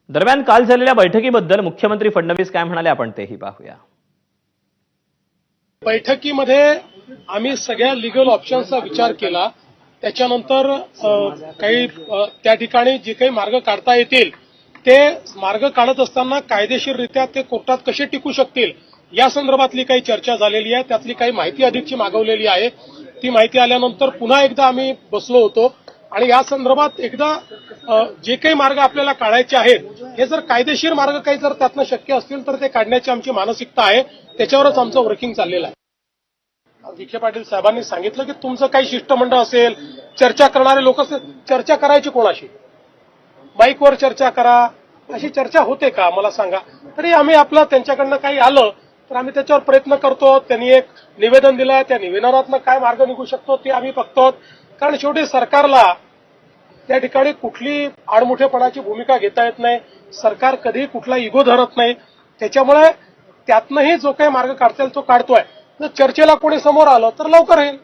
दरम्यान काल झालेल्या बैठकीबद्दल मुख्यमंत्री फडणवीस काय म्हणाले आपण तेही पाहूया। बैठकीमध्ये आम्ही सगळ्या लिगल ऑप्शन्सचा विचार केला। त्याच्यानंतर काही त्या ठिकाणी जे काही मार्ग काढता येतील ते मार्ग काढत असताना कायदेशीररित्या ते कोर्टात कसे टिकू शकतील या संदर्भातली काही चर्चा झालेली आहे। त्यातली काही माहिती अधिकची मागवलेली आहे। ती माहिती आल्यानंतर पुन्हा एकदा आम्ही बसलो होतो आणि या संदर्भात एकदा जे काही मार्ग आपल्याला काढायचे आहेत हे जर कायदेशीर मार्ग काही जर त्यातनं शक्य असतील तर ते काढण्याची आमची मानसिकता आहे। त्याच्यावरच आमचं वर्किंग चाललेलं आहे। विखे पाटील साहेबांनी सांगितलं की तुमचं काही शिष्टमंडळ असेल, चर्चा करणारे लोक असेल, चर्चा करायची कोणाशी? माईकवर चर्चा करा, अशी चर्चा होते का मला सांगा। तरी आम्ही आपलं त्यांच्याकडनं काही आलं तर आम्ही त्याच्यावर प्रयत्न करतो। त्यांनी एक निवेदन दिलं, त्या निवेदनातनं काय मार्ग निघू शकतो ते आम्ही बघतो। कारण शेवटी सरकारला त्या ठिकाणी कुठली आडमुठेपणाची भूमिका घेता येत नाही। सरकार कधी कुठला इगो धरत नाही। त्याच्यामुळे त्यातनंही जो काही मार्ग काढता येईल तो काढतोय। जर चर्चेला कोणी समोर आलं तर लवकर येईल।